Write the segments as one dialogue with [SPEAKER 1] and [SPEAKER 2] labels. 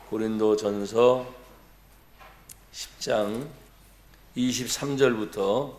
[SPEAKER 1] 고린도전서 10장 23절부터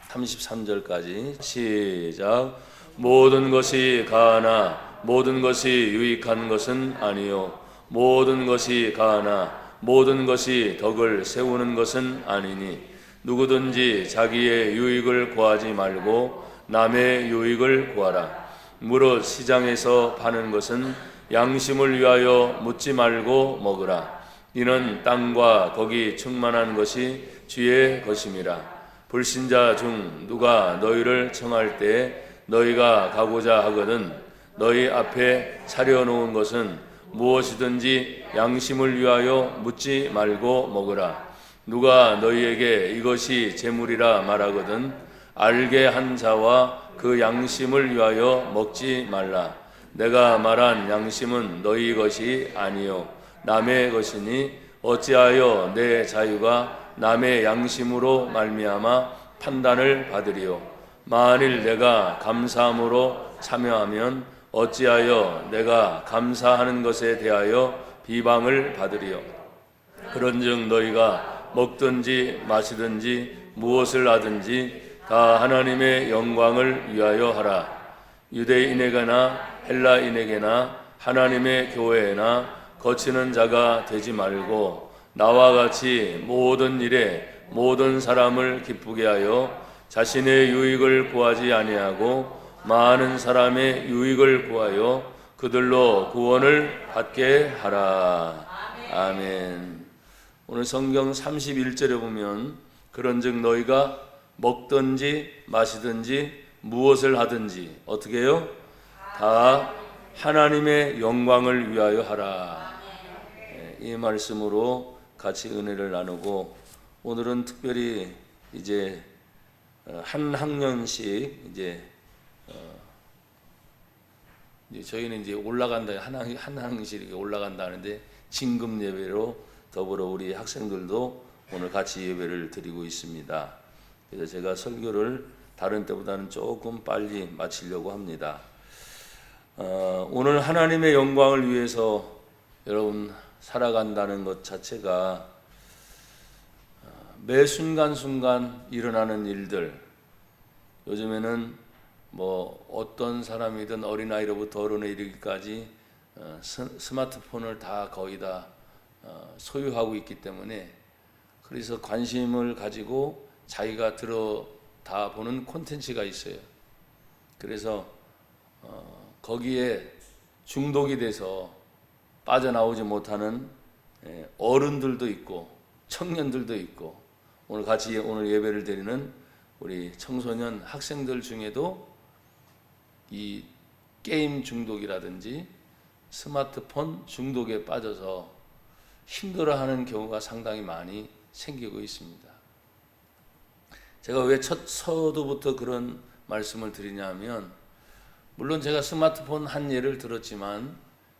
[SPEAKER 1] 33절까지 시작. 모든 것이 가하나 모든 것이 유익한 것은 아니요 모든 것이 가하나 모든 것이 덕을 세우는 것은 아니니 누구든지 자기의 유익을 구하지 말고 남의 유익을 구하라. 무릇 시장에서 파는 것은 양심을 위하여 묻지 말고 먹으라. 이는 땅과 거기 충만한 것이 주의 것임이라. 불신자 중 누가 너희를 청할 때 너희가 가고자 하거든 너희 앞에 차려놓은 것은 무엇이든지 양심을 위하여 묻지 말고 먹으라. 누가 너희에게 이것이 재물이라 말하거든 알게 한 자와 그 양심을 위하여 먹지 말라. 내가 말한 양심은 너희 것이 아니요 남의 것이니 어찌하여 내 자유가 남의 양심으로 말미암아 판단을 받으리요. 만일 내가 감사함으로 참여하면 어찌하여 내가 감사하는 것에 대하여 비방을 받으리요. 그런즉 너희가 먹든지 마시든지 무엇을 하든지 다 하나님의 영광을 위하여 하라. 유대인에게나 헬라인에게나 하나님의 교회에나 거치는 자가 되지 말고 나와 같이 모든 일에 모든 사람을 기쁘게 하여 자신의 유익을 구하지 아니하고 많은 사람의 유익을 구하여 그들로 구원을 받게 하라. 아멘. 오늘 성경 31절에 보면 그런즉 너희가 먹든지 마시든지 무엇을 하든지 어떻게 해요? 다 하나님의 영광을 위하여 하라. 이 말씀으로 같이 은혜를 나누고 오늘은 특별히 이제 한 학년씩 이제 저희는 이제 올라간다 한 학년씩 이렇게 올라간다 하는데 진금 예배로 더불어 우리 학생들도 오늘 같이 예배를 드리고 있습니다. 그래서 제가 설교를 다른 때보다는 조금 빨리 마치려고 합니다. 오늘 하나님의 영광을 위해서 여러분 살아간다는 것 자체가 매 순간순간 일어나는 일들, 요즘에는 뭐 어떤 사람이든 어린아이로부터 어른에 이르기까지 스마트폰을 다 거의 다 소유하고 있기 때문에 그래서 관심을 가지고 자기가 들어다 보는 콘텐츠가 있어요. 그래서 거기에 중독이 돼서 빠져나오지 못하는 어른들도 있고 청년들도 있고 오늘 같이 오늘 예배를 드리는 우리 청소년 학생들 중에도 이 게임 중독이라든지 스마트폰 중독에 빠져서 힘들어하는 경우가 상당히 많이 생기고 있습니다. 제가 왜 첫 서두부터 그런 말씀을 드리냐면 물론 제가 스마트폰 한 예를 들었지만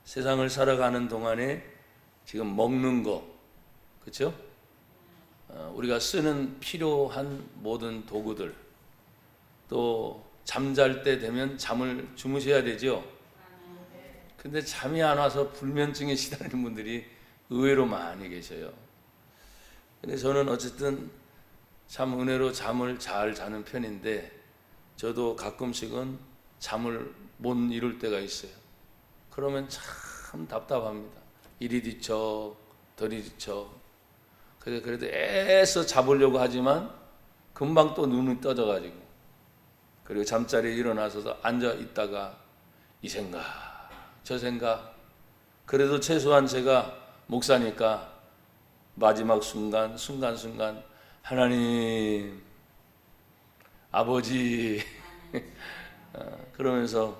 [SPEAKER 1] 세상을 살아가는 동안에 지금 먹는 거, 그렇죠? 우리가 쓰는 필요한 모든 도구들, 또 잠잘 때 되면 잠을 주무셔야 되죠. 근데 잠이 안 와서 불면증에 시달리는 분들이 의외로 많이 계셔요. 근데 저는 어쨌든 참 은혜로 잠을 잘 자는 편인데 저도 가끔씩은 잠을 못 이룰 때가 있어요. 그러면 참 답답합니다. 이리 뒤척 저리 뒤척. 그래도 애써 잡으려고 하지만 금방 또 눈이 떠져가지고 그리고 잠자리에 일어나서 앉아 있다가 이 생각 저 생각. 그래도 최소한 제가 목사니까 마지막 순간순간 하나님 아버지 그러면서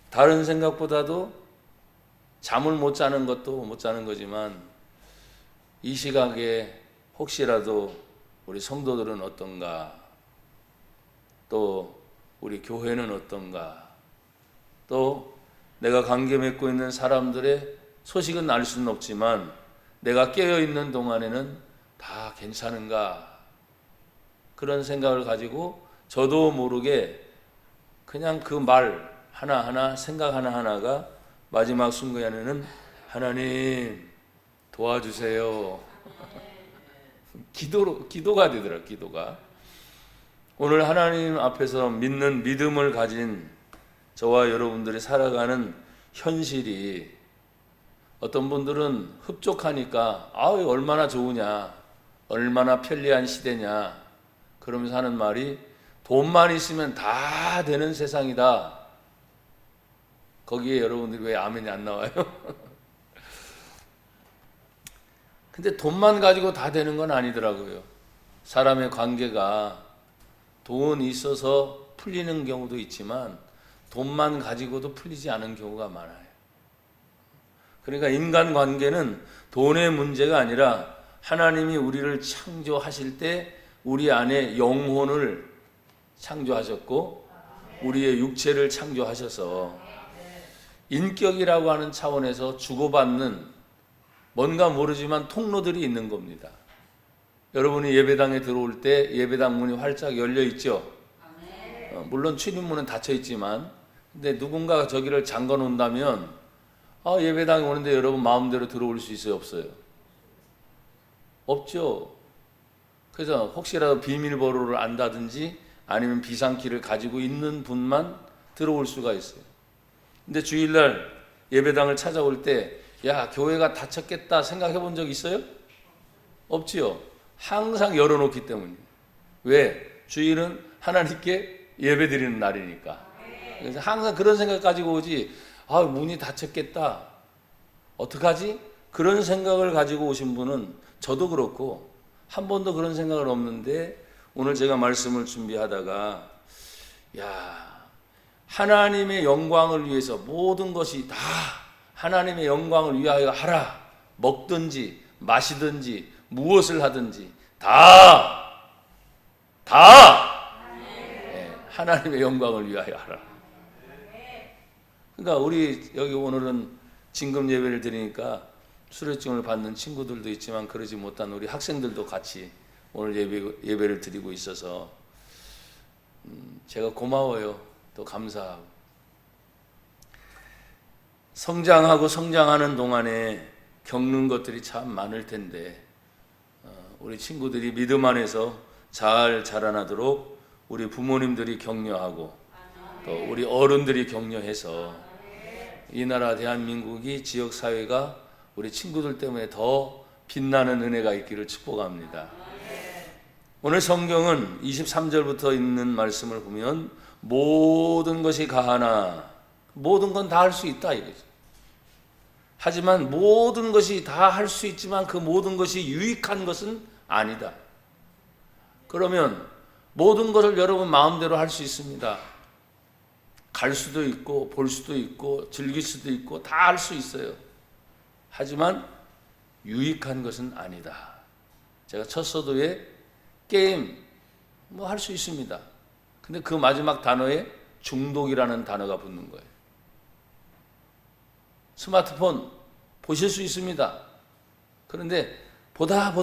[SPEAKER 1] 다른 생각보다도 잠을 못 자는 것도 못 자는 거지만 이 시각에 혹시라도 우리 성도들은 어떤가, 또 우리 교회는 어떤가, 또 내가 관계 맺고 있는 사람들의 소식은 알 수는 없지만 내가 깨어있는 동안에는 다 괜찮은가, 그런 생각을 가지고 저도 모르게 그냥 그 말 하나하나 생각 하나하나가 마지막 순간에는 하나님 도와주세요. 기도가 되더라. 기도가. 오늘 하나님 앞에서 믿는 믿음을 가진 저와 여러분들이 살아가는 현실이, 어떤 분들은 흡족하니까 얼마나 좋으냐, 얼마나 편리한 시대냐 그러면서 하는 말이, 돈만 있으면 다 되는 세상이다. 거기에 여러분들이 왜 아멘이 안 나와요? 근데 돈만 가지고 다 되는 건 아니더라고요. 사람의 관계가 돈이 있어서 풀리는 경우도 있지만 돈만 가지고도 풀리지 않은 경우가 많아요. 그러니까 인간관계는 돈의 문제가 아니라 하나님이 우리를 창조하실 때 우리 안에 영혼을 창조하셨고 우리의 육체를 창조하셔서 인격이라고 하는 차원에서 주고받는 뭔가 모르지만 통로들이 있는 겁니다. 여러분이 예배당에 들어올 때 예배당 문이 활짝 열려 있죠? 물론 출입문은 닫혀 있지만, 근데 누군가가 저기를 잠궈 놓는다면 예배당에 오는데 여러분 마음대로 들어올 수 있어요, 없어요? 없죠. 그래서 혹시라도 비밀번호를 안다든지 아니면 비상키를 가지고 있는 분만 들어올 수가 있어요. 근데 주일날 예배당을 찾아올 때 교회가 닫혔겠다 생각해 본 적 있어요? 없지요. 항상 열어놓기 때문이에요. 왜? 주일은 하나님께 예배드리는 날이니까. 그래서 항상 그런 생각 가지고 오지, 문이 닫혔겠다, 어떡하지? 그런 생각을 가지고 오신 분은, 저도 그렇고 한 번도 그런 생각은 없는데, 오늘 제가 말씀을 준비하다가 하나님의 영광을 위해서 모든 것이 다 하나님의 영광을 위하여 하라. 먹든지 마시든지 무엇을 하든지 하나님의 영광을 위하여 하라. 그러니까 우리 여기 오늘은 진금 예배를 드리니까 수료증을 받는 친구들도 있지만 그러지 못한 우리 학생들도 같이 오늘 예배를 드리고 있어서 제가 고마워요. 또 감사하고. 성장하는 동안에 겪는 것들이 참 많을 텐데, 우리 친구들이 믿음 안에서 잘 자라나도록 우리 부모님들이 격려하고 또 우리 어른들이 격려해서 이 나라 대한민국이, 지역사회가 우리 친구들 때문에 더 빛나는 은혜가 있기를 축복합니다. 오늘 성경은 23절부터 있는 말씀을 보면 모든 것이 가하나, 모든 건 다 할 수 있다 이거죠. 하지만 모든 것이 다 할 수 있지만 그 모든 것이 유익한 것은 아니다. 그러면 모든 것을 여러분 마음대로 할 수 있습니다. 갈 수도 있고 볼 수도 있고 즐길 수도 있고 다 할 수 있어요. 하지만 유익한 것은 아니다. 제가 첫 서두에 게임 할 수 있습니다. 근데 그 마지막 단어에 중독이라는 단어가 붙는 거예요. 스마트폰 보실 수 있습니다. 그런데 보다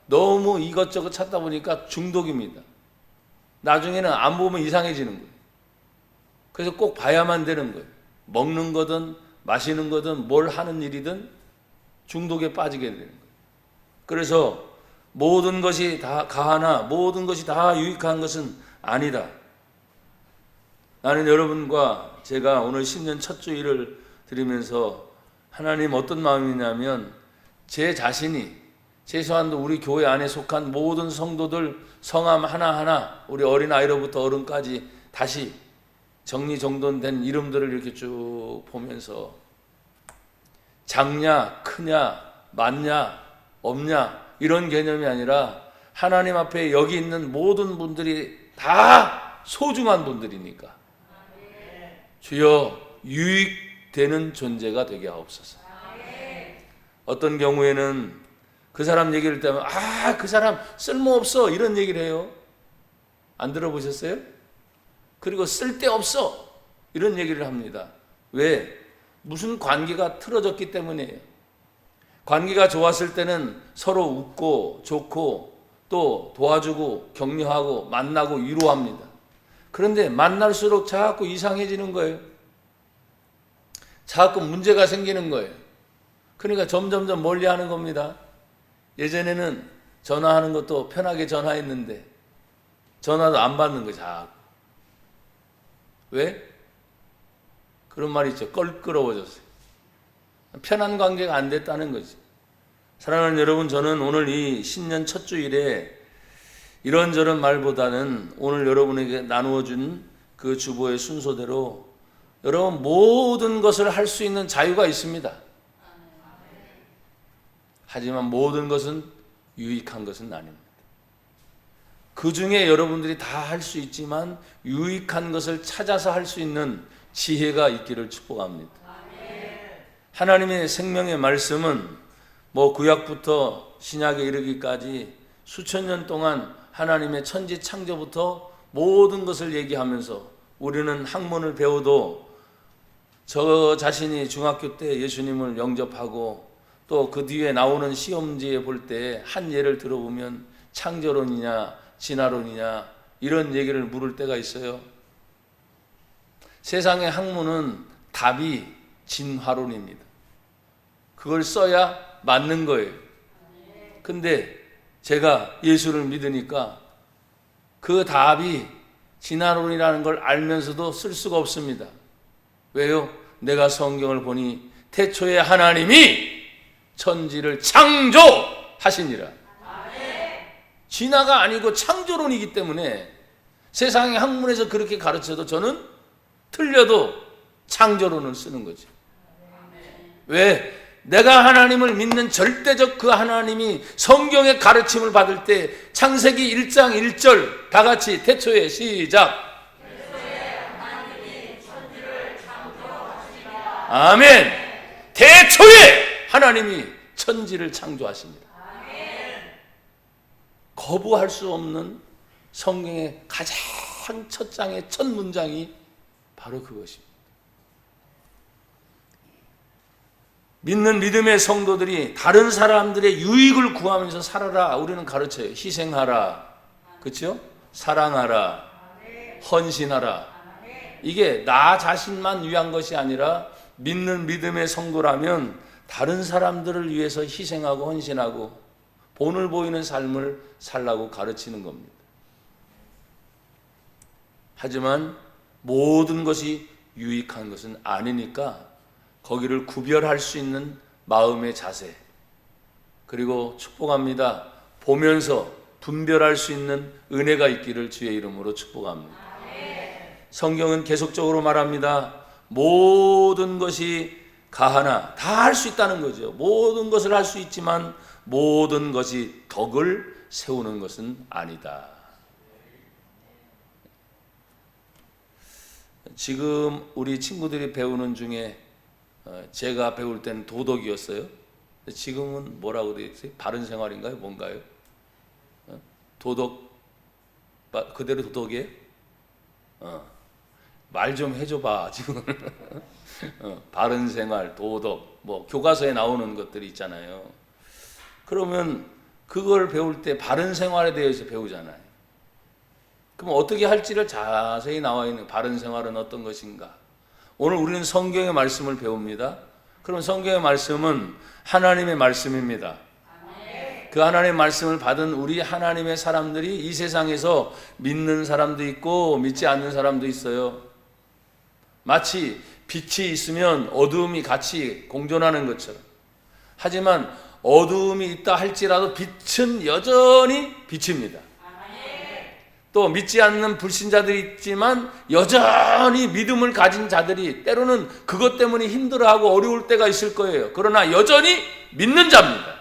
[SPEAKER 1] 너무 이것저것 찾다 보니까 중독입니다. 나중에는 안 보면 이상해지는 거예요. 그래서 꼭 봐야만 되는 거예요. 먹는 거든 마시는 거든 뭘 하는 일이든 중독에 빠지게 되는 거예요. 그래서 모든 것이 다 가하나 모든 것이 다 유익한 것은 아니다. 나는 여러분과 제가 오늘 신년 첫 주일을 드리면서 하나님 어떤 마음이냐면, 제 자신이, 최소한도 우리 교회 안에 속한 모든 성도들 성함 하나하나, 우리 어린아이로부터 어른까지 다시 정리정돈된 이름들을 이렇게 쭉 보면서 작냐 크냐 많냐 없냐 이런 개념이 아니라 하나님 앞에 여기 있는 모든 분들이 다 소중한 분들이니까 주여 유익되는 존재가 되게 하옵소서. 어떤 경우에는 그 사람 얘기를 때면 그 사람 쓸모없어 이런 얘기를 해요. 안 들어보셨어요? 그리고 쓸데없어 이런 얘기를 합니다. 왜? 무슨 관계가 틀어졌기 때문이에요. 관계가 좋았을 때는 서로 웃고 좋고 또 도와주고 격려하고 만나고 위로합니다. 그런데 만날수록 자꾸 이상해지는 거예요. 자꾸 문제가 생기는 거예요. 그러니까 점점점 멀리하는 겁니다. 예전에는 전화하는 것도 편하게 전화했는데 전화도 안 받는 거죠. 왜? 그런 말이 있죠. 껄끄러워졌어요. 편한 관계가 안 됐다는 거지. 사랑하는 여러분, 저는 오늘 이 신년 첫 주일에 이런저런 말보다는 오늘 여러분에게 나누어준 그 주보의 순서대로 여러분 모든 것을 할 수 있는 자유가 있습니다. 하지만 모든 것은 유익한 것은 아닙니다. 그 중에 여러분들이 다 할 수 있지만 유익한 것을 찾아서 할 수 있는 지혜가 있기를 축복합니다. 하나님의 생명의 말씀은 구약부터 신약에 이르기까지 수천 년 동안 하나님의 천지 창조부터 모든 것을 얘기하면서 우리는 학문을 배워도 저 자신이 중학교 때 예수님을 영접하고 또 그 뒤에 나오는 시험지에 볼 때 한 예를 들어보면 창조론이냐 진화론이냐 이런 얘기를 물을 때가 있어요. 세상의 학문은 답이 진화론입니다. 그걸 써야 맞는 거예요. 근데 제가 예수를 믿으니까 그 답이 진화론이라는 걸 알면서도 쓸 수가 없습니다. 왜요? 내가 성경을 보니 태초에 하나님이 천지를 창조하시니라. 진화가 아니고 창조론이기 때문에 세상의 학문에서 그렇게 가르쳐도 저는 틀려도 창조론을 쓰는 거죠. 왜? 내가 하나님을 믿는 절대적 그 하나님이 성경의 가르침을 받을 때 창세기 1장 1절 다 같이 태초에 시작. 아멘. 태초에 하나님이 천지를 창조하십니다. 거부할 수 없는 성경의 가장 첫 장의 첫 문장이 바로 그것입니다. 믿는 믿음의 성도들이 다른 사람들의 유익을 구하면서 살아라 우리는 가르쳐요. 희생하라, 그렇죠? 사랑하라, 헌신하라. 이게 나 자신만 위한 것이 아니라 믿는 믿음의 성도라면 다른 사람들을 위해서 희생하고 헌신하고 본을 보이는 삶을 살라고 가르치는 겁니다. 하지만 모든 것이 유익한 것은 아니니까 거기를 구별할 수 있는 마음의 자세, 그리고 축복합니다. 보면서 분별할 수 있는 은혜가 있기를 주의 이름으로 축복합니다. 성경은 계속적으로 말합니다. 모든 것이 가하나 다 할 수 있다는 거죠. 모든 것을 할 수 있지만 모든 것이 덕을 세우는 것은 아니다. 지금 우리 친구들이 배우는 중에 제가 배울 때는 도덕이었어요. 지금은 뭐라고 되어 있어요? 바른 생활인가요? 뭔가요? 도덕 그대로 도덕이에요? 말 좀 해줘봐 지금. 바른 생활, 도덕, 교과서에 나오는 것들이 있잖아요. 그러면 그걸 배울 때 바른 생활에 대해서 배우잖아요. 그럼 어떻게 할지를 자세히 나와 있는 바른 생활은 어떤 것인가? 오늘 우리는 성경의 말씀을 배웁니다. 그럼 성경의 말씀은 하나님의 말씀입니다. 그 하나님의 말씀을 받은 우리 하나님의 사람들이 이 세상에서 믿는 사람도 있고 믿지 않는 사람도 있어요. 마치 빛이 있으면 어두움이 같이 공존하는 것처럼. 하지만 어두움이 있다 할지라도 빛은 여전히 빛입니다. 또 믿지 않는 불신자들이 있지만 여전히 믿음을 가진 자들이 때로는 그것 때문에 힘들어하고 어려울 때가 있을 거예요. 그러나 여전히 믿는 자입니다.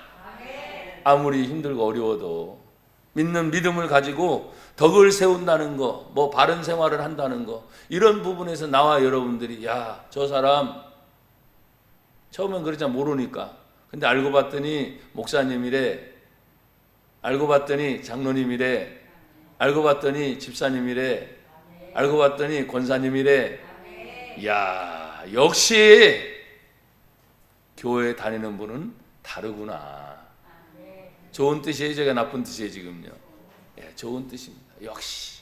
[SPEAKER 1] 아무리 힘들고 어려워도 믿는 믿음을 가지고 덕을 세운다는 거, 바른 생활을 한다는 거, 이런 부분에서 나와 여러분들이 저 사람 처음엔 그러자 모르니까, 근데 알고 봤더니 목사님이래, 알고 봤더니 장로님이래, 알고 봤더니 집사님이래, 알고 봤더니 권사님이래. 역시 교회 다니는 분은 다르구나. 좋은 뜻이에요, 제가 나쁜 뜻이에요 지금요? 좋은 뜻입니다. 역시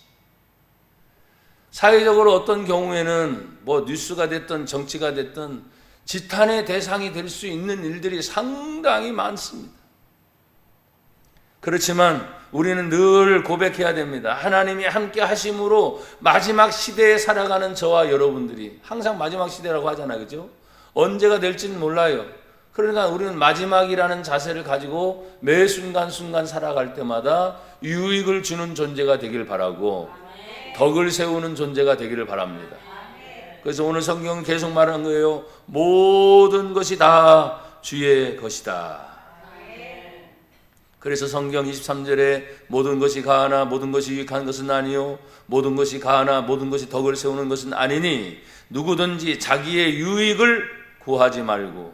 [SPEAKER 1] 사회적으로 어떤 경우에는 뉴스가 됐든 정치가 됐든 지탄의 대상이 될 수 있는 일들이 상당히 많습니다. 그렇지만 우리는 늘 고백해야 됩니다. 하나님이 함께 하심으로 마지막 시대에 살아가는 저와 여러분들이, 항상 마지막 시대라고 하잖아요, 그죠? 언제가 될지는 몰라요. 그러니까 우리는 마지막이라는 자세를 가지고 매 순간순간 살아갈 때마다 유익을 주는 존재가 되길 바라고, 덕을 세우는 존재가 되기를 바랍니다. 그래서 오늘 성경은 계속 말하는 거예요. 모든 것이 다 주의 것이다. 그래서 성경 23절에 모든 것이 가하나 모든 것이 유익한 것은 아니요, 모든 것이 가하나 모든 것이 덕을 세우는 것은 아니니 누구든지 자기의 유익을 구하지 말고,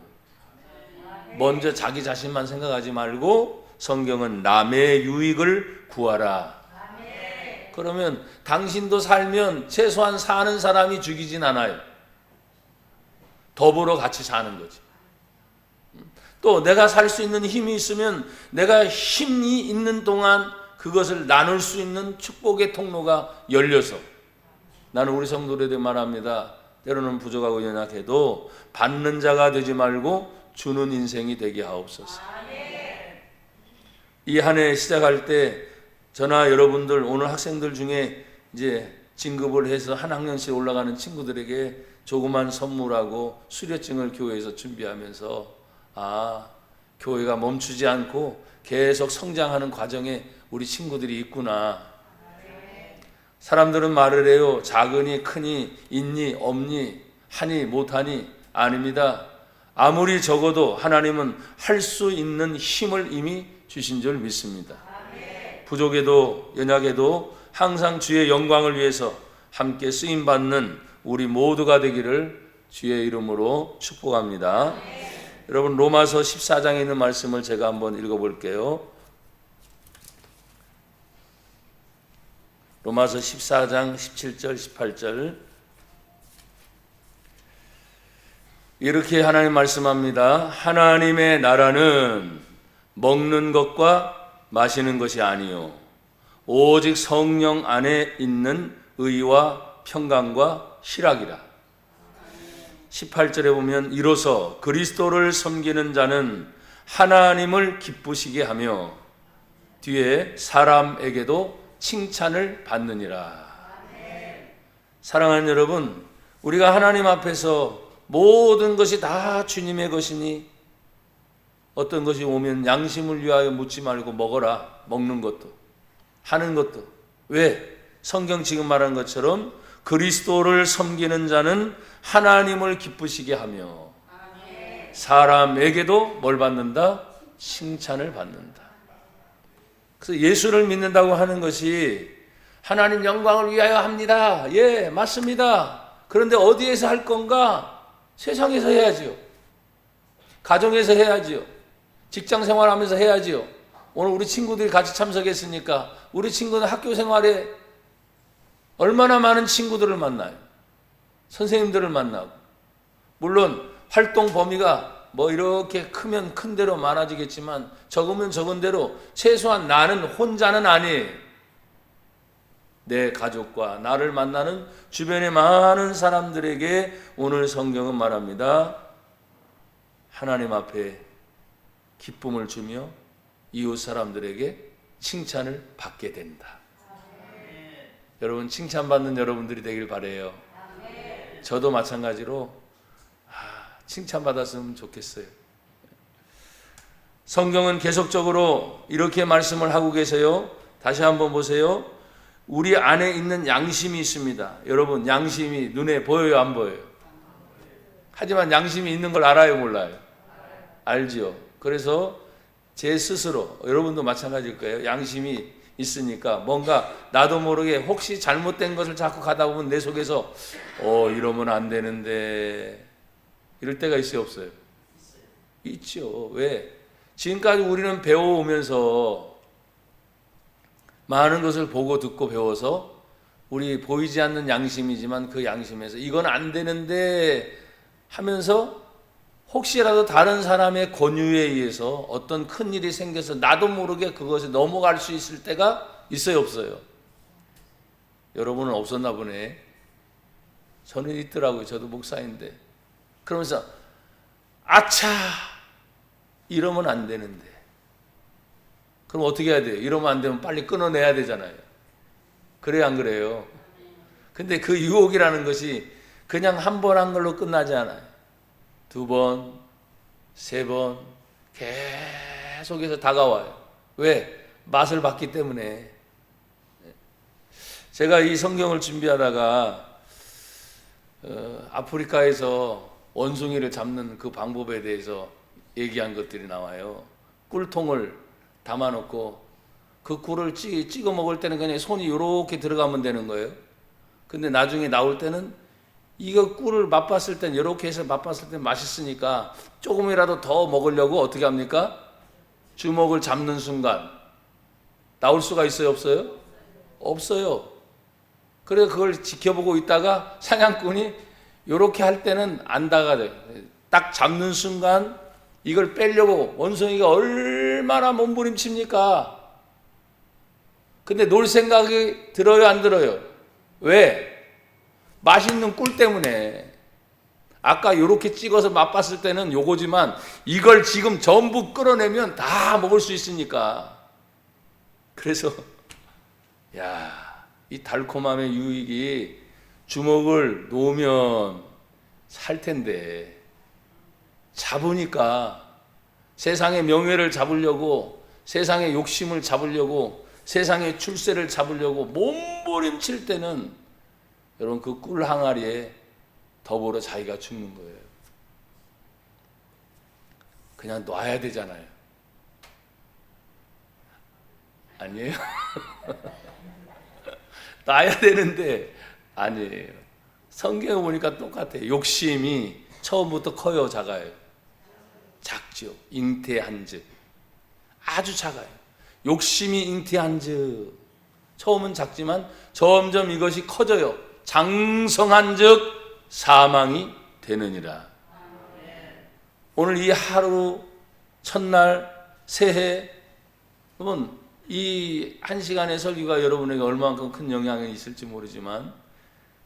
[SPEAKER 1] 먼저 자기 자신만 생각하지 말고 성경은 남의 유익을 구하라. 그러면 당신도 살면 최소한 사는 사람이 죽이진 않아요. 더불어 같이 사는 거지. 또 내가 살 수 있는 힘이 있으면 내가 힘이 있는 동안 그것을 나눌 수 있는 축복의 통로가 열려서, 나는 우리 성도들에게 말합니다. 때로는 부족하고 연약해도 받는 자가 되지 말고 주는 인생이 되게 하옵소서. 이 한 해 시작할 때 저나 여러분들, 오늘 학생들 중에 이제 진급을 해서 한 학년씩 올라가는 친구들에게 조그만 선물하고 수료증을 교회에서 준비하면서, 교회가 멈추지 않고 계속 성장하는 과정에 우리 친구들이 있구나. 사람들은 말을 해요. 작으니 크니 있니 없니 하니 못하니. 아닙니다. 아무리 적어도 하나님은 할 수 있는 힘을 이미 주신 줄 믿습니다. 부족해도 연약해도 항상 주의 영광을 위해서 함께 쓰임받는 우리 모두가 되기를 주의 이름으로 축복합니다. 여러분, 로마서 14장에 있는 말씀을 제가 한번 읽어볼게요. 로마서 14장 17절 18절 이렇게 하나님 말씀합니다. 하나님의 나라는 먹는 것과 마시는 것이 아니요 오직 성령 안에 있는 의와 평강과 희락이라. 18절에 보면 이로써 그리스도를 섬기는 자는 하나님을 기쁘시게 하며 뒤에 사람에게도 칭찬을 받느니라. 사랑하는 여러분, 우리가 하나님 앞에서 모든 것이 다 주님의 것이니 어떤 것이 오면 양심을 위하여 묻지 말고 먹어라. 먹는 것도 하는 것도. 왜? 성경 지금 말한 것처럼 그리스도를 섬기는 자는 하나님을 기쁘시게 하며 사람에게도 뭘 받는다? 칭찬을 받는다. 그래서 예수를 믿는다고 하는 것이 하나님 영광을 위하여 합니다. 예, 맞습니다. 그런데 어디에서 할 건가? 세상에서 해야지요. 가정에서 해야지요. 직장 생활하면서 해야지요. 오늘 우리 친구들이 같이 참석했으니까 우리 친구는 학교 생활에 얼마나 많은 친구들을 만나요. 선생님들을 만나고. 물론 활동 범위가 뭐 이렇게 크면 큰 대로 많아지겠지만 적으면 적은 대로 최소한 나는 혼자는 아니에요. 내 가족과 나를 만나는 주변의 많은 사람들에게 오늘 성경은 말합니다. 하나님 앞에 기쁨을 주며 이웃 사람들에게 칭찬을 받게 된다. 여러분, 칭찬받는 여러분들이 되길 바라요. 저도 마찬가지로 칭찬받았으면 좋겠어요. 성경은 계속적으로 이렇게 말씀을 하고 계세요. 다시 한번 보세요. 우리 안에 있는 양심이 있습니다. 여러분, 양심이 눈에 보여요, 안 보여요? 하지만 양심이 있는 걸 알아요, 몰라요? 알지요. 그래서 제 스스로, 여러분도 마찬가지일 거예요. 양심이 있으니까 뭔가 나도 모르게 혹시 잘못된 것을 자꾸 가다 보면 내 속에서 이러면 안 되는데 이럴 때가 있어요, 없어요? 있죠. 왜? 지금까지 우리는 배워오면서 많은 것을 보고 듣고 배워서 우리 보이지 않는 양심이지만 그 양심에서 이건 안 되는데 하면서 혹시라도 다른 사람의 권유에 의해서 어떤 큰 일이 생겨서 나도 모르게 그것에 넘어갈 수 있을 때가 있어요, 없어요? 여러분은 없었나 보네. 저는 있더라고요. 저도 목사인데. 그러면서 아차! 이러면 안 되는데. 그럼 어떻게 해야 돼요? 이러면 안 되면 빨리 끊어내야 되잖아요. 그래요, 안 그래요? 근데 그 유혹이라는 것이 그냥 한 번 한 걸로 끝나지 않아요. 2번, 3번 계속해서 다가와요. 왜? 맛을 봤기 때문에. 제가 이 성경을 준비하다가 아프리카에서 원숭이를 잡는 그 방법에 대해서 얘기한 것들이 나와요. 꿀통을 담아놓고 그 꿀을 찍어 먹을 때는 그냥 손이 이렇게 들어가면 되는 거예요. 근데 나중에 나올 때는 이거 꿀을 맛봤을 땐 이렇게 해서 맛봤을 땐 맛있으니까 조금이라도 더 먹으려고 어떻게 합니까? 주먹을 잡는 순간 나올 수가 있어요, 없어요? 없어요. 그래서 그걸 지켜보고 있다가 사냥꾼이 이렇게 할 때는 안 다가져요. 딱 잡는 순간 이걸 빼려고 원숭이가 얼마나 몸부림칩니까? 근데 놀 생각이 들어요, 안 들어요? 왜? 맛있는 꿀 때문에. 아까 이렇게 찍어서 맛봤을 때는 요거지만 이걸 지금 전부 끌어내면 다 먹을 수 있으니까. 그래서 이 달콤함의 유익이 주먹을 놓으면 살 텐데 잡으니까 세상의 명예를 잡으려고, 세상의 욕심을 잡으려고, 세상의 출세를 잡으려고 몸부림칠 때는 여러분 그 꿀 항아리에 더불어 자기가 죽는 거예요. 그냥 놔야 되잖아요. 아니에요? 놔야 되는데 아니에요. 성경에 보니까 똑같아요. 욕심이 처음부터 커요, 작아요? 작죠. 잉태한즉 아주 작아요. 욕심이 잉태한즉 처음은 작지만 점점 이것이 커져요. 장성한즉 사망이 되느니라. 오늘 이 하루, 첫날, 새해, 여러분 이 한 시간의 설교가 여러분에게 얼마만큼 큰 영향이 있을지 모르지만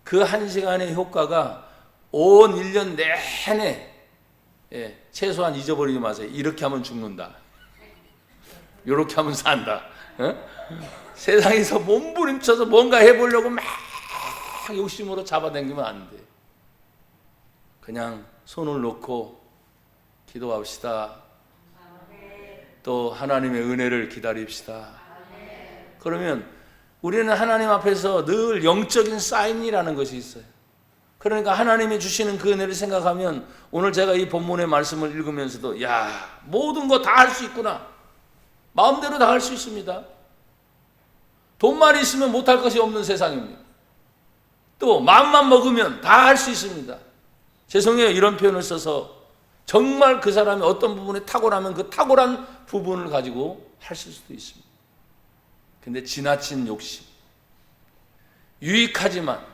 [SPEAKER 1] 그 한 시간의 효과가 온 1년 내내 최소한 잊어버리지 마세요. 이렇게 하면 죽는다. 이렇게 하면 산다. 세상에서 몸부림쳐서 뭔가 해보려고 막 욕심으로 잡아당기면 안 돼. 그냥 손을 놓고 기도합시다. 또 하나님의 은혜를 기다립시다. 그러면 우리는 하나님 앞에서 늘 영적인 사인이라는 것이 있어요. 그러니까 하나님이 주시는 그 은혜를 생각하면 오늘 제가 이 본문의 말씀을 읽으면서도 모든 거 다 할 수 있구나. 마음대로 다 할 수 있습니다. 돈만 있으면 못할 것이 없는 세상입니다. 또 마음만 먹으면 다 할 수 있습니다. 죄송해요, 이런 표현을 써서. 정말 그 사람이 어떤 부분에 탁월하면 그 탁월한 부분을 가지고 하실 수도 있습니다. 근데 지나친 욕심, 유익하지만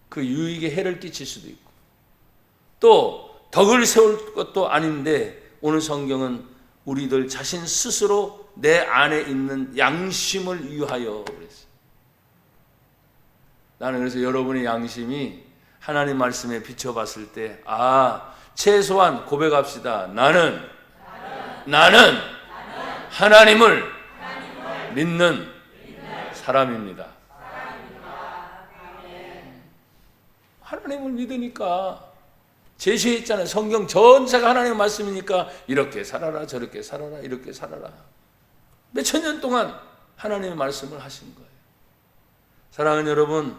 [SPEAKER 1] 그 유익에 해를 끼칠 수도 있고, 또 덕을 세울 것도 아닌데 오늘 성경은 우리들 자신 스스로 내 안에 있는 양심을 위하여 그랬어요. 나는 그래서 여러분의 양심이 하나님 말씀에 비춰봤을 때 최소한 고백합시다. 나는 하나님을 믿는 사람입니다. 하나님을 믿으니까 제시했잖아요. 성경 전체가 하나님의 말씀이니까 이렇게 살아라, 저렇게 살아라, 이렇게 살아라. 몇천 년 동안 하나님의 말씀을 하신 거예요. 사랑하는 여러분,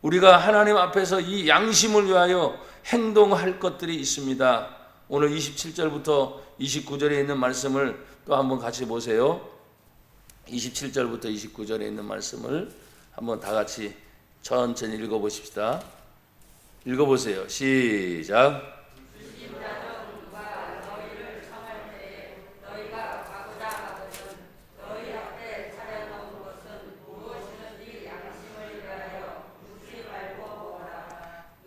[SPEAKER 1] 우리가 하나님 앞에서 이 양심을 위하여 행동할 것들이 있습니다. 오늘 27절부터 29절에 있는 말씀을 또 한번 같이 보세요. 27절부터 29절에 있는 말씀을 한번 다 같이 천천히 읽어보십시다. 읽어보세요. 시작.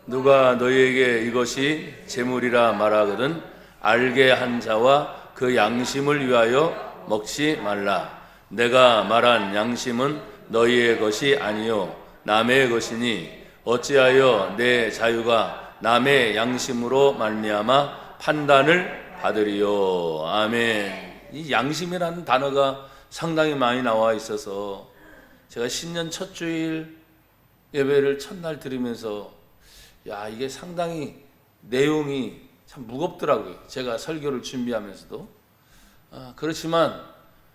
[SPEAKER 1] 누가 너희에게 이것이 재물이라 말하거든 알게 한 자와 그 양심을 위하여 먹지 말라. 내가 말한 양심은 너희의 것이 아니요 남의 것이니 어찌하여 내 자유가 남의 양심으로 말미암아 판단을 받으리요. 아멘. 이 양심이라는 단어가 상당히 많이 나와 있어서 제가 신년 첫 주일 예배를 첫날 드리면서 야, 이게 상당히 내용이 참 무겁더라고요. 제가 설교를 준비하면서도. 그렇지만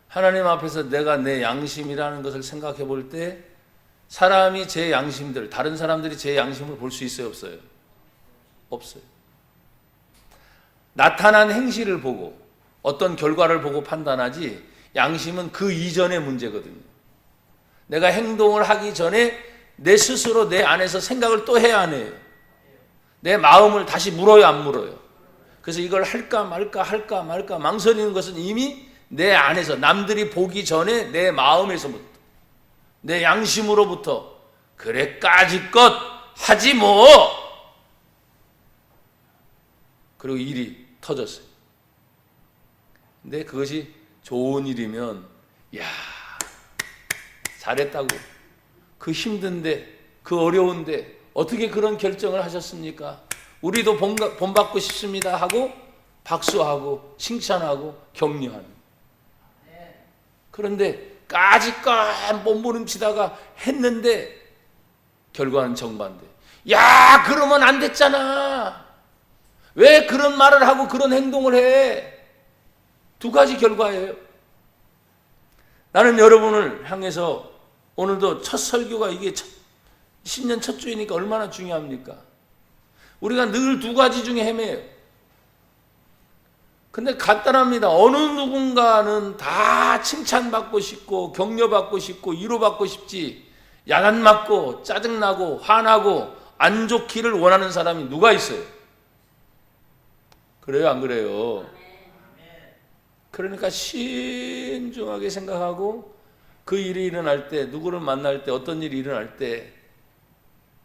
[SPEAKER 1] 하나님 앞에서 내가 내 양심이라는 것을 생각해 볼 때 사람이 제 양심들, 다른 사람들이 제 양심을 볼 수 있어요, 없어요? 없어요. 나타난 행실을 보고 어떤 결과를 보고 판단하지 양심은 그 이전의 문제거든요. 내가 행동을 하기 전에 내 스스로 내 안에서 생각을 또 해야 하네요. 내 마음을 다시 물어요, 안 물어요? 그래서 이걸 할까 말까 망설이는 것은 이미 내 안에서 남들이 보기 전에 내 마음에서부터 내 양심으로부터 그래 까짓것 하지 뭐 그리고 일이 터졌어요. 근데 그것이 좋은 일이면 야 잘했다고 그 힘든데 그 어려운데 어떻게 그런 결정을 하셨습니까? 우리도 본받고 싶습니다 하고 박수하고 칭찬하고 격려하는. 그런데 까짓것 몸부림치다가 했는데 결과는 정반대. 야 그러면 안 됐잖아. 왜 그런 말을 하고 그런 행동을 해? 두 가지 결과예요. 나는 여러분을 향해서 오늘도 첫 설교가 이게 신년 첫 주이니까 얼마나 중요합니까? 우리가 늘 두 가지 중에 헤매요. 근데 간단합니다. 어느 누군가는 다 칭찬받고 싶고 격려받고 싶고 위로받고 싶지 야단 맞고 짜증나고 화나고 안 좋기를 원하는 사람이 누가 있어요? 그래요, 안 그래요? 그러니까 신중하게 생각하고 그 일이 일어날 때, 누구를 만날 때, 어떤 일이 일어날 때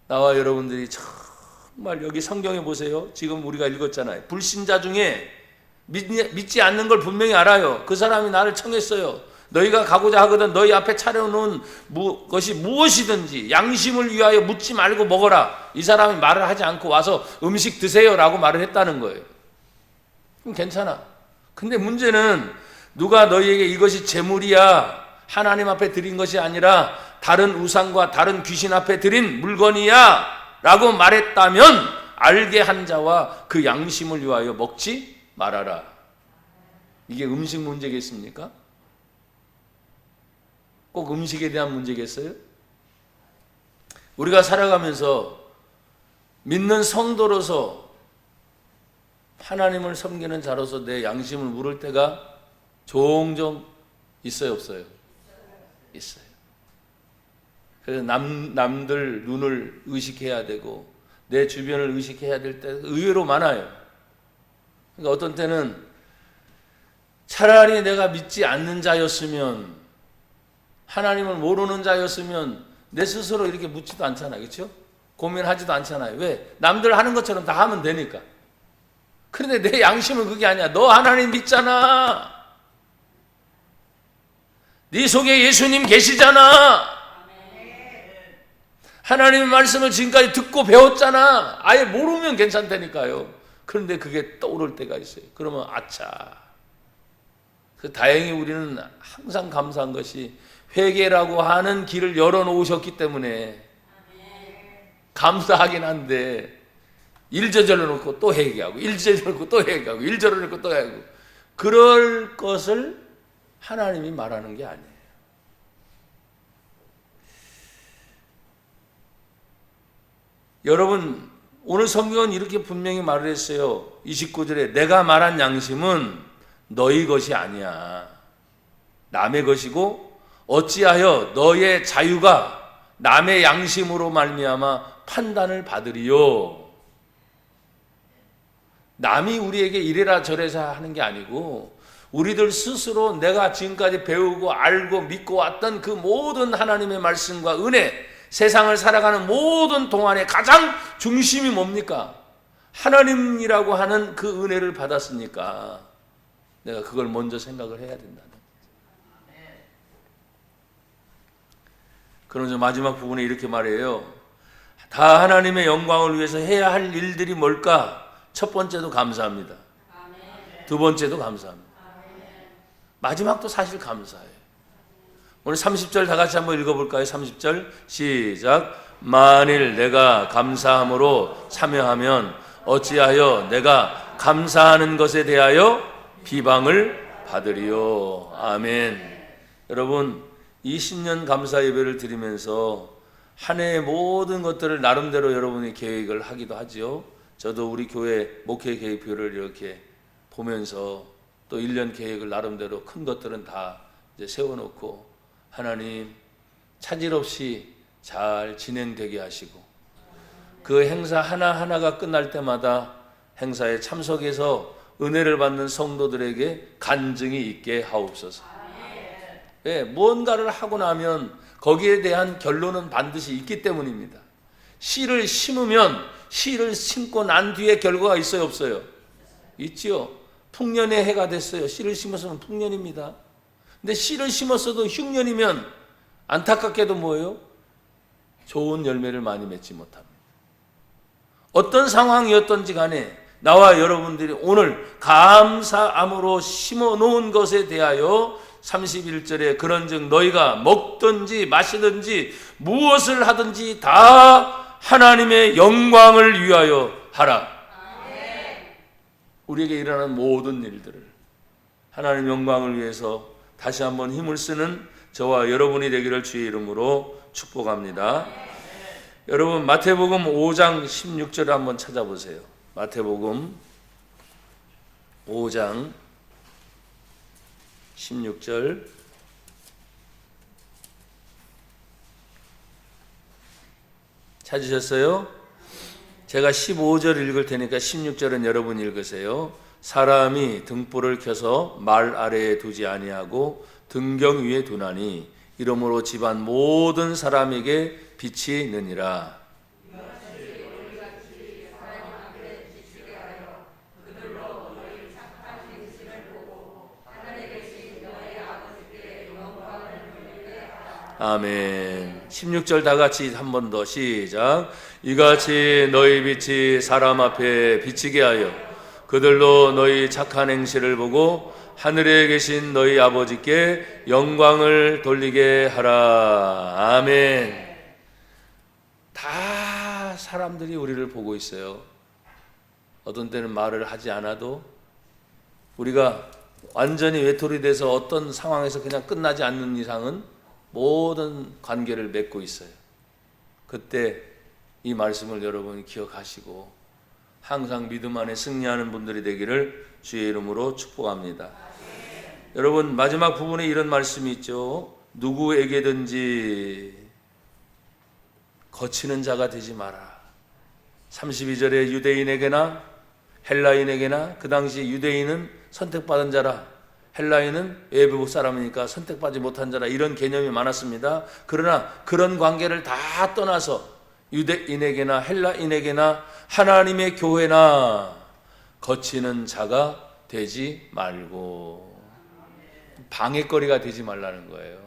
[SPEAKER 1] 나와 여러분들이 정말 여기 성경에 보세요. 지금 우리가 읽었잖아요. 불신자 중에 믿지 않는 걸 분명히 알아요. 그 사람이 나를 청했어요. 너희가 가고자 하거든 너희 앞에 차려놓은 것이 무엇이든지 양심을 위하여 묻지 말고 먹어라. 이 사람이 말을 하지 않고 와서 음식 드세요라고 말을 했다는 거예요. 그럼 괜찮아. 근데 문제는 누가 너희에게 이것이 재물이야 하나님 앞에 드린 것이 아니라 다른 우상과 다른 귀신 앞에 드린 물건이야 라고 말했다면 알게 한 자와 그 양심을 위하여 먹지 말아라. 이게 음식 문제겠습니까? 꼭 음식에 대한 문제겠어요? 우리가 살아가면서 믿는 성도로서 하나님을 섬기는 자로서 내 양심을 물을 때가 종종 있어요, 없어요? 있어요. 그래서 남들 눈을 의식해야 되고 내 주변을 의식해야 될 때가 의외로 많아요. 그러니까 어떤 때는 차라리 내가 믿지 않는 자였으면 하나님을 모르는 자였으면 내 스스로 이렇게 묻지도 않잖아요. 그렇죠? 고민하지도 않잖아요. 왜? 남들 하는 것처럼 다 하면 되니까. 그런데 내 양심은 그게 아니야. 너 하나님 믿잖아. 네 속에 예수님 계시잖아. 하나님의 말씀을 지금까지 듣고 배웠잖아. 아예 모르면 괜찮다니까요. 그런데 그게 떠오를 때가 있어요. 그러면 아차. 다행히 우리는 항상 감사한 것이 회개라고 하는 길을 열어놓으셨기 때문에 감사하긴 한데 일저절로 놓고 또 회개하고 일저절로 놓고 또 회개하고 일저절로 놓고 또 회개하고 그럴 것을 하나님이 말하는 게 아니에요. 여러분 오늘 성경은 이렇게 분명히 말을 했어요. 29절에 내가 말한 양심은 너희 것이 아니야. 남의 것이고 어찌하여 너의 자유가 남의 양심으로 말미암아 판단을 받으리요. 남이 우리에게 이래라 저래라 하는 게 아니고 우리들 스스로 내가 지금까지 배우고 알고 믿고 왔던 그 모든 하나님의 말씀과 은혜, 세상을 살아가는 모든 동안의 가장 중심이 뭡니까? 하나님이라고 하는 그 은혜를 받았으니까 내가 그걸 먼저 생각을 해야 된다는 거죠. 그러면서 마지막 부분에 이렇게 말해요. 다 하나님의 영광을 위해서 해야 할 일들이 뭘까? 첫 번째도 감사합니다. 두 번째도 감사합니다. 마지막도 사실 감사해요. 오늘 30절 다 같이 한번 읽어볼까요? 30절 시작. 만일 내가 감사함으로 참여하면 어찌하여 내가 감사하는 것에 대하여 비방을 받으리요. 아멘. 여러분, 이 신년 감사 예배를 드리면서 한 해의 모든 것들을 나름대로 여러분이 계획을 하기도 하지요. 저도 우리 교회 목회 계획표를 이렇게 보면서 또 1년 계획을 나름대로 큰 것들은 다 이제 세워놓고 하나님 차질 없이 잘 진행되게 하시고 그 행사 하나하나가 끝날 때마다 행사에 참석해서 은혜를 받는 성도들에게 간증이 있게 하옵소서. 네, 무언가를 하고 나면 거기에 대한 결론은 반드시 있기 때문입니다. 씨를 심으면 씨를 심고 난 뒤에 결과가 있어요, 없어요? 있지요. 풍년의 해가 됐어요. 씨를 심었으면 풍년입니다. 근데 씨를 심었어도 흉년이면 안타깝게도 뭐예요? 좋은 열매를 많이 맺지 못합니다. 어떤 상황이었던지 간에 나와 여러분들이 오늘 감사함으로 심어놓은 것에 대하여 31절에 그런즉 너희가 먹든지 마시든지 무엇을 하든지 다 하나님의 영광을 위하여 하라. 우리에게 일어나는 모든 일들을 하나님의 영광을 위해서 다시 한번 힘을 쓰는 저와 여러분이 되기를 주의 이름으로 축복합니다. 여러분 마태복음 5장 16절을 한번 찾아보세요. 마태복음 5장 16절 찾으셨어요? 제가 15절 읽을 테니까 16절은 여러분 읽으세요. 사람이 등불을 켜서 말 아래에 두지 아니하고 등경 위에 두나니 이러므로 집안 모든 사람에게 빛이 느니라. 아멘. 16절 다 같이 한 번 더 시작. 이같이 너희 빛이 사람 앞에 비치게 하여 그들로 너희 착한 행실을 보고 하늘에 계신 너희 아버지께 영광을 돌리게 하라. 아멘. 다 사람들이 우리를 보고 있어요. 어떤 때는 말을 하지 않아도 우리가 완전히 외톨이 돼서 어떤 상황에서 그냥 끝나지 않는 이상은 모든 관계를 맺고 있어요. 그때 이 말씀을 여러분이 기억하시고 항상 믿음 안에 승리하는 분들이 되기를 주의 이름으로 축복합니다. 여러분 마지막 부분에 이런 말씀이 있죠. 누구에게든지 거치는 자가 되지 마라. 32절에 유대인에게나 헬라인에게나 그 당시 유대인은 선택받은 자라 헬라인은 외부 사람이니까 선택받지 못한 자라 이런 개념이 많았습니다. 그러나 그런 관계를 다 떠나서 유대인에게나 헬라인에게나 하나님의 교회나 거치는 자가 되지 말고 방해거리가 되지 말라는 거예요.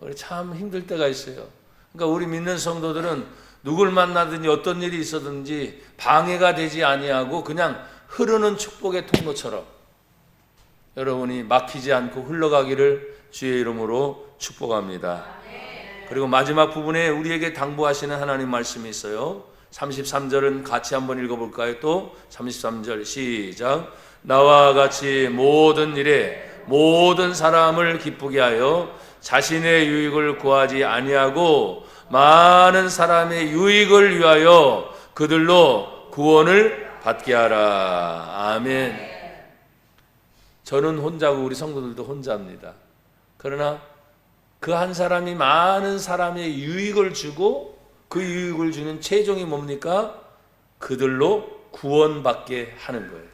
[SPEAKER 1] 우리 참 힘들 때가 있어요. 그러니까 우리 믿는 성도들은 누굴 만나든지 어떤 일이 있었든지 방해가 되지 아니하고 그냥 흐르는 축복의 통로처럼 여러분이 막히지 않고 흘러가기를 주의 이름으로 축복합니다. 그리고 마지막 부분에 우리에게 당부하시는 하나님 말씀이 있어요. 33절은 같이 한번 읽어볼까요? 또 33절 시작. 나와 같이 모든 일에 모든 사람을 기쁘게 하여 자신의 유익을 구하지 아니하고 많은 사람의 유익을 위하여 그들로 구원을 받게 하라. 아멘. 저는 혼자고 우리 성도들도 혼자입니다. 그러나 그 한 사람이 많은 사람의 유익을 주고 그 유익을 주는 최종이 뭡니까? 그들로 구원받게 하는 거예요.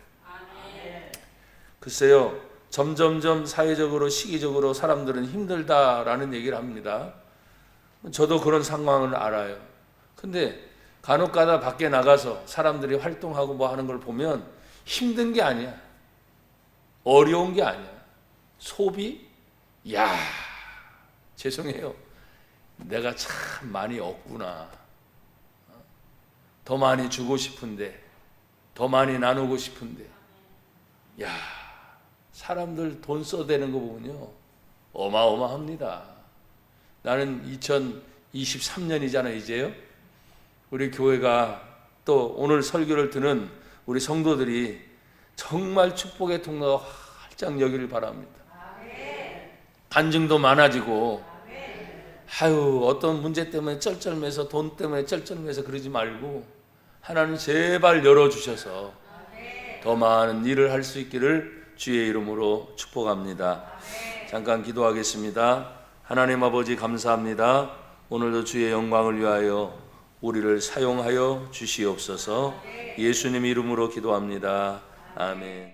[SPEAKER 1] 글쎄요, 점점점 사회적으로 시기적으로 사람들은 힘들다라는 얘기를 합니다. 저도 그런 상황을 알아요. 근데 간혹 가다 밖에 나가서 사람들이 활동하고 뭐 하는 걸 보면 힘든 게 아니야. 어려운 게 아니야. 소비? 야, 죄송해요. 내가 참 많이 얻구나. 더 많이 주고 싶은데, 더 많이 나누고 싶은데. 야, 사람들 돈 써대는 거 보면요, 어마어마합니다. 나는 2023년이잖아요, 이제요. 우리 교회가 또 오늘 설교를 듣는 우리 성도들이 정말 축복의 통로가 활짝 여기를 바랍니다. 간증도 많아지고, 어떤 문제 때문에 쩔쩔매서, 돈 때문에 쩔쩔매서 그러지 말고 하나님 제발 열어주셔서 더 많은 일을 할 수 있기를 주의 이름으로 축복합니다. 잠깐 기도하겠습니다. 하나님 아버지 감사합니다. 오늘도 주의 영광을 위하여 우리를 사용하여 주시옵소서. 예수님 이름으로 기도합니다. 아멘.